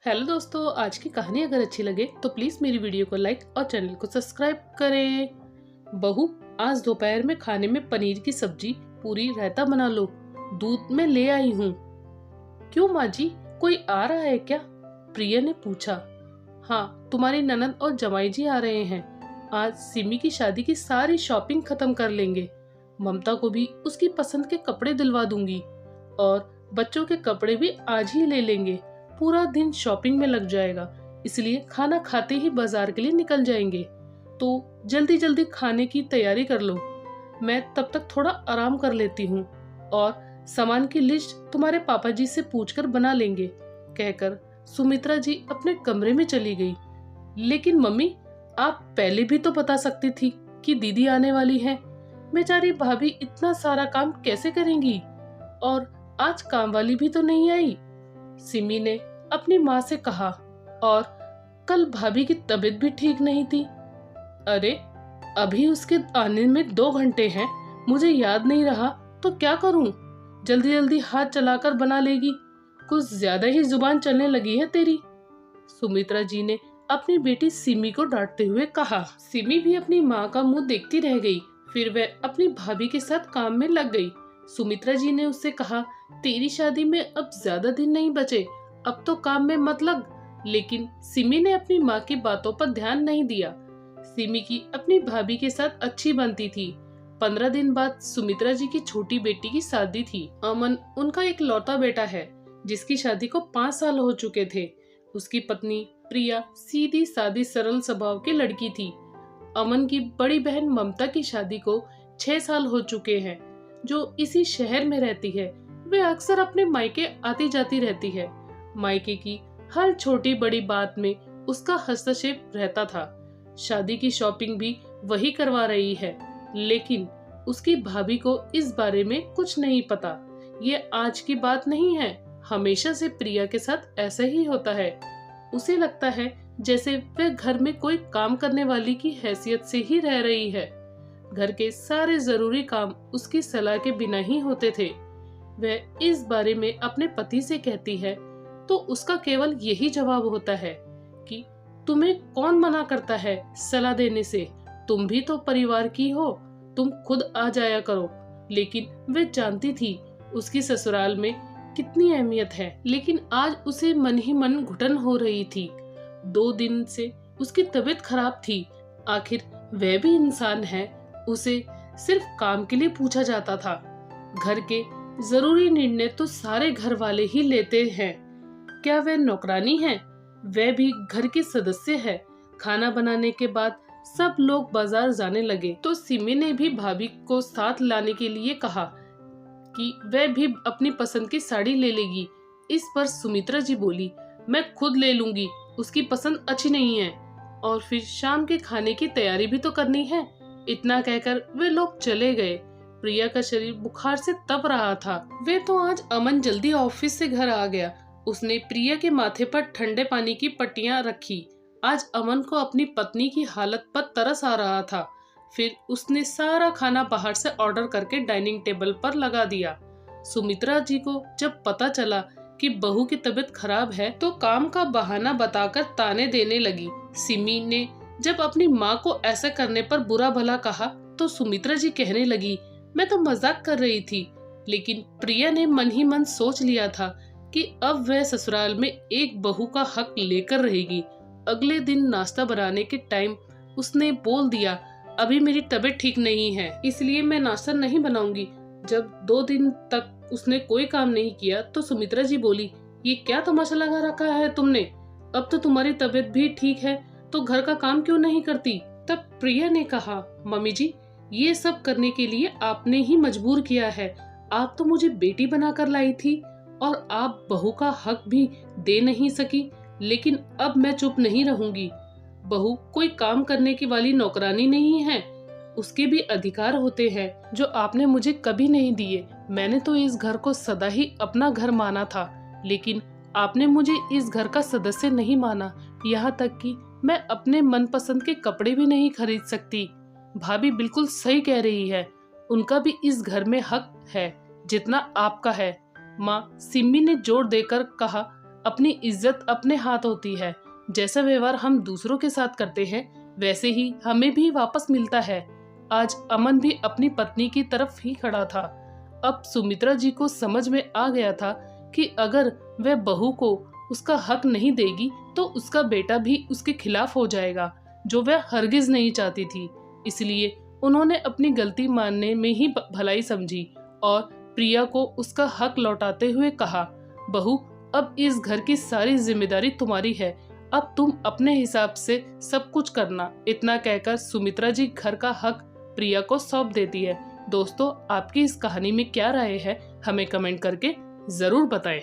Hello दोस्तों, आज की कहानी अगर अच्छी लगे तो प्लीज मेरी वीडियो को लाइक और चैनल को सब्सक्राइब करें। बहू, आज दोपहर में खाने में पनीर की सब्जी, पूरी, रायता बना लो। दूध में ले आई हूँ। क्यों माँ जी, कोई आ रहा है क्या? प्रिया ने पूछा। हाँ, तुम्हारी ननद और जमाई जी आ रहे हैं। आज सिमी की शादी की सारी शॉपिंग खत्म कर लेंगे। ममता को भी उसकी पसंद के कपड़े दिलवा दूंगी और बच्चों के कपड़े भी आज ही ले लेंगे। पूरा दिन शॉपिंग में लग जाएगा, इसलिए खाना खाते ही बाजार के लिए निकल जाएंगे। तो जल्दी जल्दी खाने की तैयारी कर लो, मैं तब तक थोड़ा आराम कर लेती हूँ और सामान की लिस्ट तुम्हारे पापा जी से पूछकर बना लेंगे, कहकर सुमित्रा जी अपने कमरे में चली गई। लेकिन मम्मी, आप पहले भी तो बता सकती थी कि दीदी आने वाली है। बेचारी भाभी इतना सारा काम कैसे करेंगी? और आज काम वाली भी तो नहीं आई, सिमी ने अपनी माँ से कहा। और कल भाभी की तबीयत भी ठीक नहीं थी। अरे, अभी उसके आने में 2 घंटे हैं, मुझे याद नहीं रहा तो क्या करूं? जल्दी जल्दी हाथ चलाकर बना लेगी, कुछ ज्यादा ही जुबान चलने लगी है तेरी, सुमित्रा जी ने अपनी बेटी सिमी को डांटते हुए कहा। सिमी भी अपनी माँ का मुंह देखती रह गई। फिर वह अपनी भाभी के साथ काम में लग गई। सुमित्रा जी ने उससे कहा, तेरी शादी में अब ज्यादा दिन नहीं बचे, अब तो काम में मत लग। लेकिन सिमी ने अपनी माँ की बातों पर ध्यान नहीं दिया। सिमी की अपनी भाभी के साथ अच्छी बनती थी। 15 दिन बाद सुमित्रा जी की छोटी बेटी की शादी थी। अमन उनका एक लौता बेटा है, जिसकी शादी को 5 साल हो चुके थे। उसकी पत्नी प्रिया सीधी सादी सरल स्वभाव की लड़की थी। अमन की बड़ी बहन ममता की शादी को 6 साल हो चुके हैं, जो इसी शहर में रहती है। वे अक्सर अपने मायके आती जाती रहती है। मायके की हर छोटी बड़ी बात में उसका हस्तक्षेप रहता था। शादी की शॉपिंग भी वही करवा रही है, लेकिन उसकी भाभी को इस बारे में कुछ नहीं पता। ये आज की बात नहीं है, हमेशा से प्रिया के साथ ऐसा ही होता है। उसे लगता है जैसे वह घर में कोई काम करने वाली की हैसियत से ही रह रही है। घर के सारे जरूरी काम उसकी सलाह के बिना ही होते थे। वह इस बारे में अपने पति से कहती है तो उसका केवल यही जवाब होता है कि तुम्हें कौन मना करता है सलाह देने से, तुम भी तो परिवार की हो, तुम खुद आ जाया करो। लेकिन वह जानती थी उसकी ससुराल में कितनी अहमियत है। लेकिन आज उसे मन ही मन घुटन हो रही थी। 2 दिन से उसकी तबीयत खराब थी। आखिर वह भी इंसान है, उसे सिर्फ काम के लिए पूछा जाता था। घर के जरूरी निर्णय तो सारे घर वाले ही लेते हैं। क्या वह नौकरानी है? वह भी घर के सदस्य है। खाना बनाने के बाद सब लोग बाजार जाने लगे तो सिमी ने भी भाभी को साथ लाने के लिए कहा कि वह भी अपनी पसंद की साड़ी ले लेगी। इस पर सुमित्रा जी बोली, मैं खुद ले लूंगी, उसकी पसंद अच्छी नहीं है। और फिर शाम के खाने की तैयारी भी तो करनी है। इतना कहकर वे लोग चले गए। प्रिया का शरीर बुखार से तप रहा था। वे तो आज अमन जल्दी ऑफिस से घर आ गया। उसने प्रिया के माथे पर ठंडे पानी की पट्टियां रखी। आज अमन को अपनी पत्नी की हालत पर तरस आ रहा था। फिर उसने सारा खाना बाहर से ऑर्डर करके डाइनिंग टेबल पर लगा दिया। सुमित्रा जी को जब पता चला कि बहू की तबीयत खराब है तो काम का बहाना बताकर ताने देने लगी। सिमी ने जब अपनी माँ को ऐसा करने पर बुरा भला कहा तो सुमित्रा जी कहने लगी, मैं तो मजाक कर रही थी। लेकिन प्रिया ने मन ही मन सोच लिया था कि अब वह ससुराल में एक बहू का हक लेकर रहेगी। अगले दिन नाश्ता बनाने के टाइम उसने बोल दिया, अभी मेरी तबीयत ठीक नहीं है, इसलिए मैं नाश्ता नहीं बनाऊंगी। जब 2 दिन तक उसने कोई काम नहीं किया तो सुमित्रा जी बोली, ये क्या तमाशा लगा रखा है तुमने? अब तो तुम्हारी तबीयत भी ठीक है तो घर का काम क्यों नहीं करती? तब प्रिया ने कहा, मम्मी जी, ये सब करने के लिए आपने ही मजबूर किया है। आप तो मुझे बेटी बनाकर लाई थी और आप बहू का हक भी दे नहीं सकी। लेकिन अब मैं चुप नहीं रहूंगी। बहू कोई काम करने की वाली नौकरानी नहीं है, उसके भी अधिकार होते हैं जो आपने मुझे कभी नहीं दिए। मैंने तो इस घर को सदा ही अपना घर माना था, लेकिन आपने मुझे इस घर का सदस्य नहीं माना। यहाँ तक कि मैं अपने मनपसंद के कपड़े भी नहीं खरीद सकती। भाभी बिल्कुल सही कह रही है, उनका भी इस घर में हक है जितना आपका है। माँ, सिमी ने जोर देकर कहा, अपनी इज्जत अपने हाथ होती है। जैसा व्यवहार हम दूसरों के साथ करते हैं वैसे ही हमें भी वापस मिलता है। आज अमन भी अपनी पत्नी की तरफ ही खड़ा था। अब सुमित्रा जी को समझ में आ गया था कि अगर वह बहू को उसका हक नहीं देगी तो उसका बेटा भी उसके खिलाफ हो जाएगा, जो वह हरगिज नहीं चाहती थी। इसलिए उन्होंने अपनी गलती मानने में ही भलाई समझी और प्रिया को उसका हक लौटाते हुए कहा, बहू अब इस घर की सारी जिम्मेदारी तुम्हारी है, अब तुम अपने हिसाब से सब कुछ करना। इतना कहकर सुमित्रा जी घर का हक प्रिया को सौंप देती है। दोस्तों, आपकी इस कहानी में क्या राय है, हमें कमेंट करके जरूर बताएं।